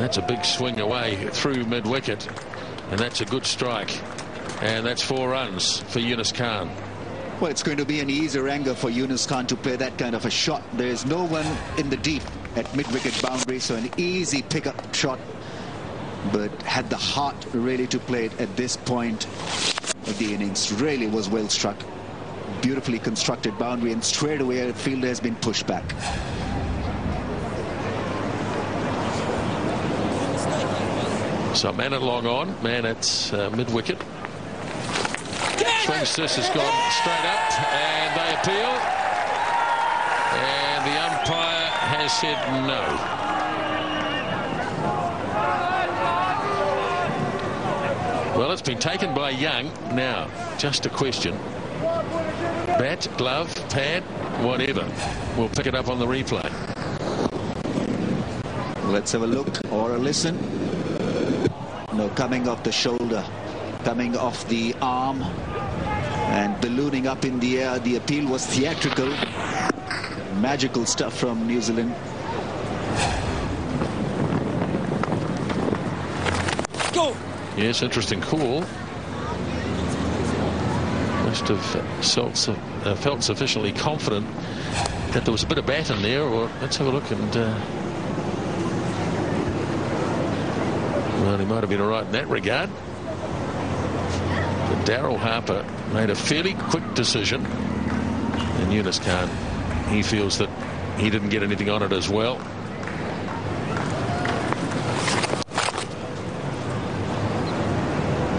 That's a big swing away through mid-wicket, and that's a good strike. And that's 4 runs for Yunus Khan. Well, it's going to be an easier angle for Yunus Khan to play that kind of a shot. There is no one in the deep at mid-wicket boundary, so an easy pickup shot. But had the heart really to play it at this point of the innings. Really was well struck. Beautifully constructed boundary, and straight away the fielder has been pushed back. So man at long on, man at mid-wicket. Swings this has gone straight up, and they appeal. And the umpire has said no. Well, it's been taken by Young. Now, just a question. Bat, glove, pad, whatever. We'll pick it up on the replay. Let's have a look or a listen. No, coming off the shoulder, coming off the arm, and ballooning up in the air. The appeal was theatrical. Magical stuff from New Zealand. Go! Yes, interesting call. Must have felt sufficiently confident that there was a bit of bat in there. Or let's have a look. And well, he might have been all right in that regard. But Daryl Harper made a fairly quick decision, and Yunus Khan, he feels that he didn't get anything on it as well.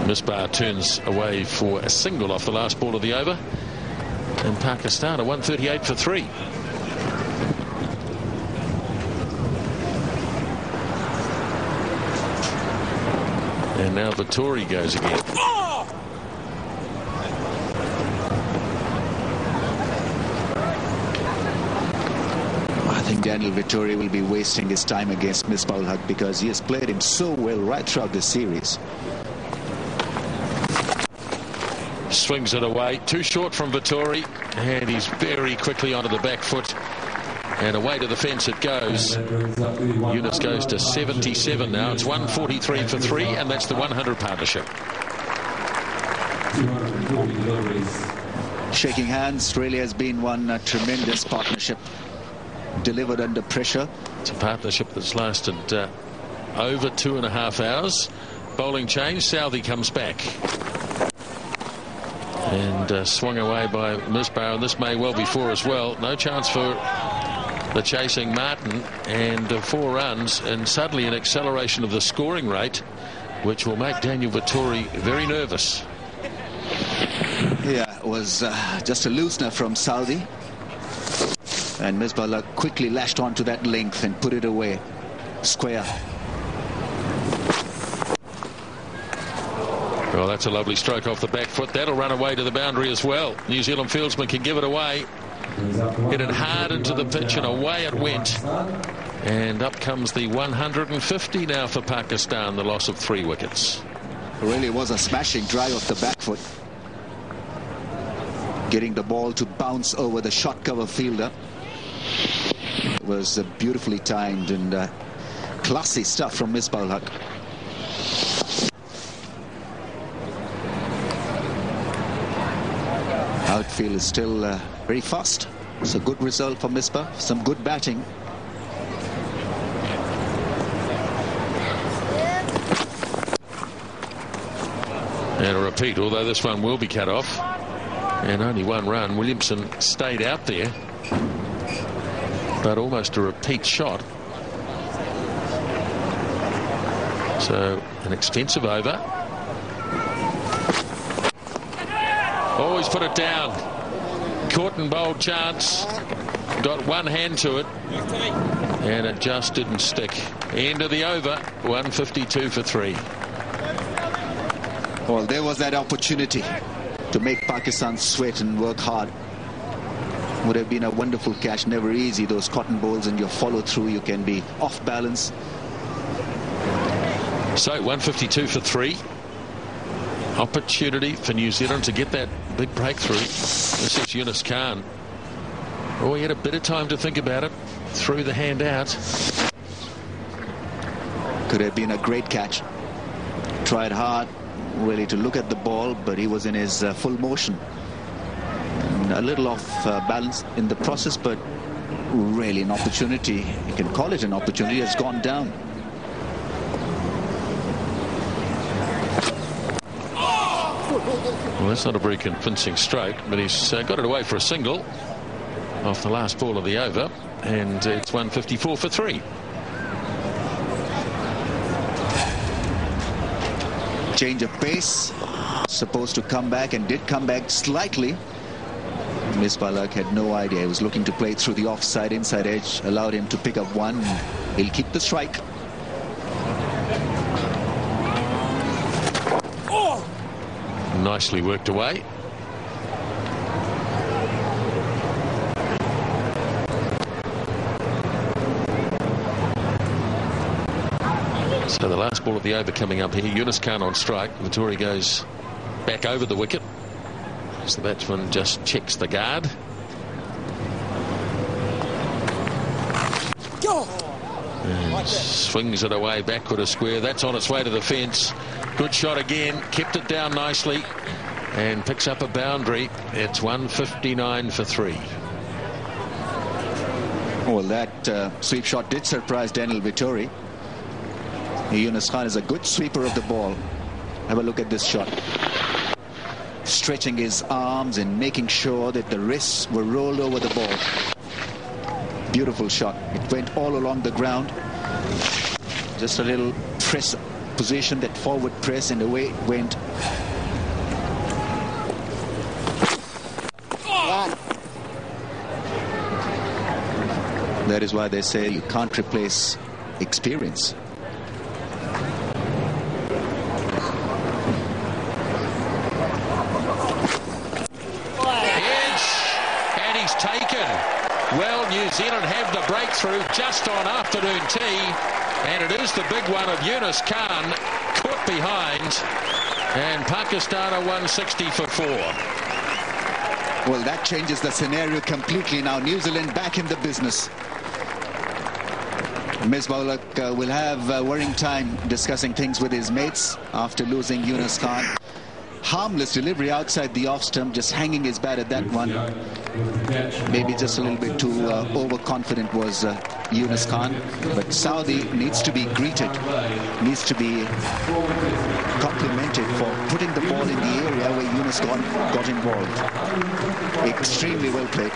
Misbah turns away for a single off the last ball of the over, and Pakistan are 138 for 3. And now Vettori goes again. I think Daniel Vettori will be wasting his time against Misbah-ul-Haq because he has played him so well right throughout the series. Swings it away, too short from Vettori, and he's very quickly onto the back foot, and away to the fence it goes. Yunus goes to 77 now. It's 143 for 3, and that's the 100 partnership. Shaking hands really has been one tremendous partnership, delivered under pressure. It's a partnership that's lasted over 2.5 hours. Bowling change, Southey comes back. And swung away by Misbah, and this may well be 4 as well. No chance for the chasing Martin, and 4 runs, and suddenly an acceleration of the scoring rate, which will make Daniel Vettori very nervous. Yeah, it was just a loosener from Southey, and Misbah-ul-Haq quickly lashed onto that length and put it away square. Well, that's a lovely stroke off the back foot. That'll run away to the boundary as well. New Zealand fieldsman can give it away. Hit it hard into the pitch, and away it went. And up comes the 150 now for Pakistan, the loss of 3 wickets. It really was a smashing drive off the back foot, getting the ball to bounce over the short cover fielder. It was beautifully timed and classy stuff from Misbah-ul-Haq. Outfield is still very fast. It's a good result for Misbah. Some good batting. And a repeat, although this one will be cut off. And only 1 run. Williamson stayed out there. But almost a repeat shot. So an extensive over. Always put it down. Caught and bowled chance. Got one hand to it. And it just didn't stick. End of the over. 152 for 3. Well, there was that opportunity to make Pakistan sweat and work hard. Would have been a wonderful catch. Never easy, those cotton balls, and your follow through, you can be off balance. So 152 for 3. Opportunity for New Zealand to get that big breakthrough. This is Yunus Khan. Oh, he had a bit of time to think about it. Threw the hand out. Could have been a great catch. Tried hard really to look at the ball, but he was in his full motion. And a little off balance in the process, but really an opportunity. You can call it an opportunity. Has gone down. Well, that's not a very convincing stroke, but he's got it away for a single off the last ball of the over, and it's 154 for 3. Change of pace, supposed to come back, and did come back slightly. Misbah-ul-Haq had no idea. He was looking to play through the offside inside edge, allowed him to pick up one. He'll keep the strike. Nicely worked away. So the last ball of the over coming up here. Yunus Khan on strike. Vettori goes back over the wicket as the batsman just checks the guard. And swings it away backward a square. That's on its way to the fence. Good shot again. Kept it down nicely and picks up a boundary. It's 159 for 3. Well, that sweep shot did surprise Daniel Vettori. Yunus Khan is a good sweeper of the ball. Have a look at this shot. Stretching his arms and making sure that the wrists were rolled over the ball. Beautiful shot. It went all along the ground. Just a little press position, that forward press, and away it went. That is why they say you can't replace experience. Well, New Zealand have the breakthrough just on afternoon tea, and it is the big one of Yunus Khan caught behind, and Pakistan are 160 for 4. Well, that changes the scenario completely now. New Zealand back in the business. Misbah-ul-Haq will have a worrying time discussing things with his mates after losing Yunus Khan. Harmless delivery outside the off stump, just hanging his bat at that one. Maybe just a little bit too overconfident was Yunus Khan. But Saudi needs to be greeted, needs to be complimented for putting the ball in the area where Yunus got involved. Extremely well played.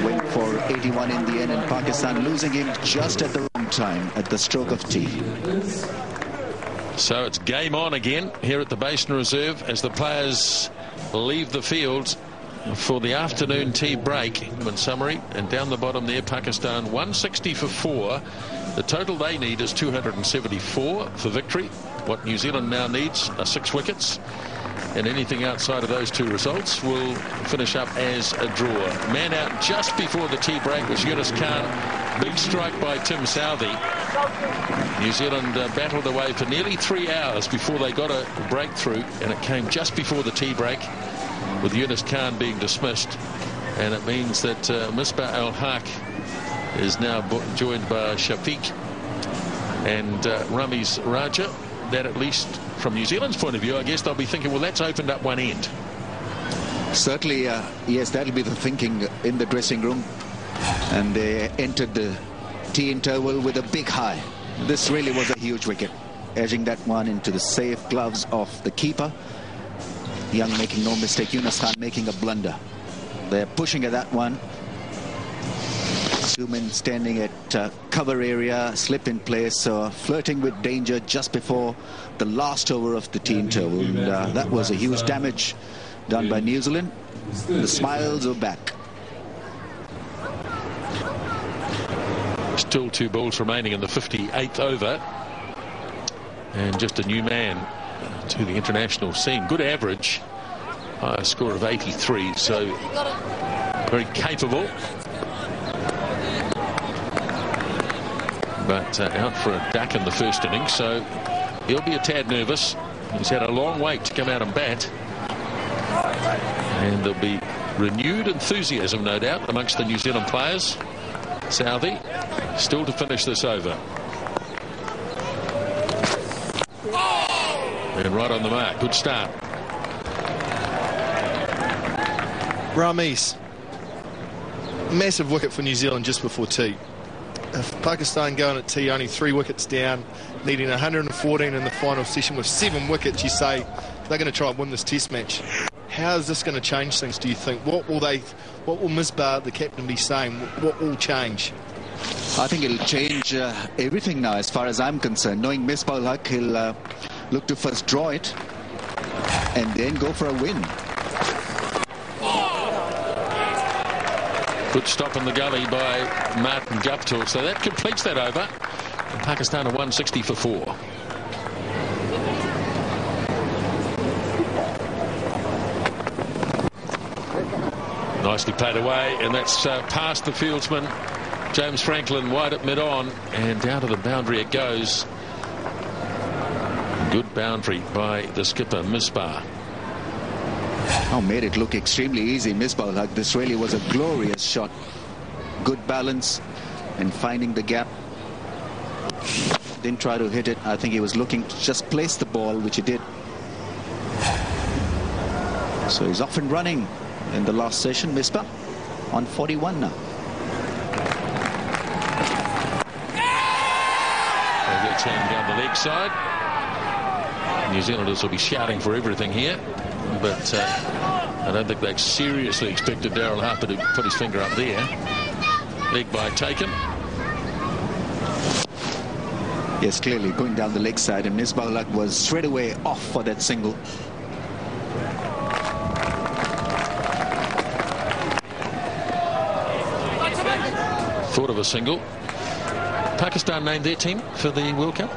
Went for 81 in the end, and Pakistan losing him just at the wrong time, at the stroke of tea. So it's game on again here at the Basin Reserve as the players leave the field for the afternoon tea break. In summary, and down the bottom there, Pakistan 160 for 4. The total they need is 274 for victory. What New Zealand now needs are 6 wickets, and anything outside of those 2 results will finish up as a draw. Man out just before the tea break was Yunus Khan. Big strike by Tim Southee. New Zealand battled away for nearly 3 hours before they got a breakthrough, and it came just before the tea break, with Yunus Khan being dismissed. And it means that Misbah-ul-Haq is now joined by Shafiq and Ramiz Raja. That, at least from New Zealand's point of view, I guess they'll be thinking, well, that's opened up one end. Certainly, yes, that'll be the thinking in the dressing room. And they entered the tea interval with a big high. This really was a huge wicket, edging that one into the safe gloves of the keeper. Young making no mistake, Yunus Khan making a blunder. They're pushing at that one. Suman standing at cover area, slip in place, flirting with danger just before the last over of the tea interval. And that was a huge damage done by New Zealand. The smiles are back. Still 2 balls remaining in the 58th over, and just a new man to the international scene. Good average, a score of 83, so very capable, but out for a duck in the first innings, so he'll be a tad nervous. He's had a long wait to come out and bat, and there'll be renewed enthusiasm, no doubt, amongst the New Zealand players. Southee still to finish this over. And right on the mark. Good start. Ramees. Massive wicket for New Zealand just before tea. If Pakistan going at tea only 3 wickets down, needing 114 in the final session with 7 wickets, you say they're going to try and win this test match. How is this going to change things, do you think? What will Misbah, the captain, be saying? What will change? I think it'll change everything now as far as I'm concerned. Knowing Misbah-ul-Haq, he'll look to first draw it and then go for a win. Good stop in the gully by Martin Guptill. So that completes that over. And Pakistan are 160 for 4. Nicely played away, and that's past the fieldsman. James Franklin wide at mid-on, and down to the boundary it goes. Good boundary by the skipper, Misbah. Oh, made it look extremely easy, Misbah-ul-Haq. This really was a glorious shot. Good balance and finding the gap. Didn't try to hit it. I think he was looking to just place the ball, which he did. So he's off and running in the last session. Misbah on 41 now. They'll get him down the leg side. New Zealanders will be shouting for everything here, but I don't think they seriously expected Daryl Harper to put his finger up there. Leg by taken. Yes, clearly going down the leg side, and Misbah-ul-Haq was straight away off for that single. Thought of a single. Pakistan named their team for the World Cup?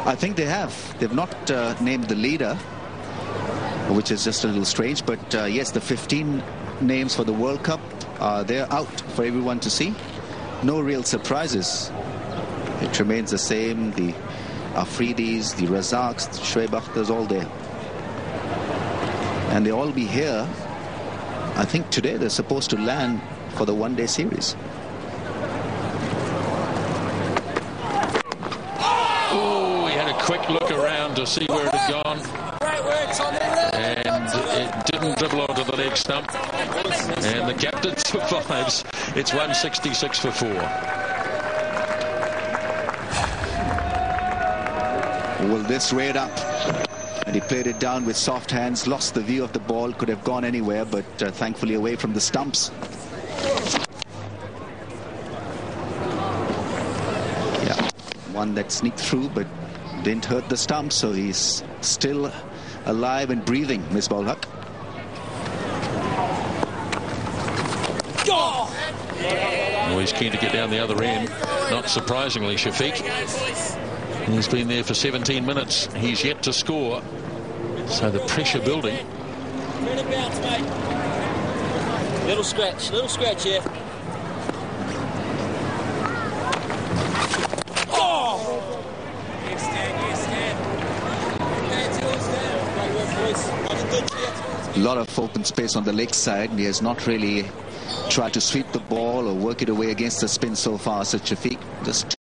I think they have. They've not named the leader, which is just a little strange. But yes, the 15 names for the World Cup, they're out for everyone to see. No real surprises. It remains the same. The Afridis, the Razaks, the Shoaib Akhtar's all there. And they'll all be here. I think today they're supposed to land for the one-day series. Quick look around to see where it had gone, and it didn't dribble onto the leg stump, and the captain survives. It's 166 for 4. Well, this reared up, and he played it down with soft hands, lost the view of the ball, could have gone anywhere, but thankfully away from the stumps. Yeah, one that sneaked through, but didn't hurt the stump, so he's still alive and breathing, Misbah-ul-Haq. Well, he's keen to get down the other end. Not surprisingly, Shafiq. He's been there for 17 minutes. He's yet to score. So the pressure building. Little scratch here. A lot of open space on the leg side. He has not really tried to sweep the ball or work it away against the spin so far, Shafiq. Just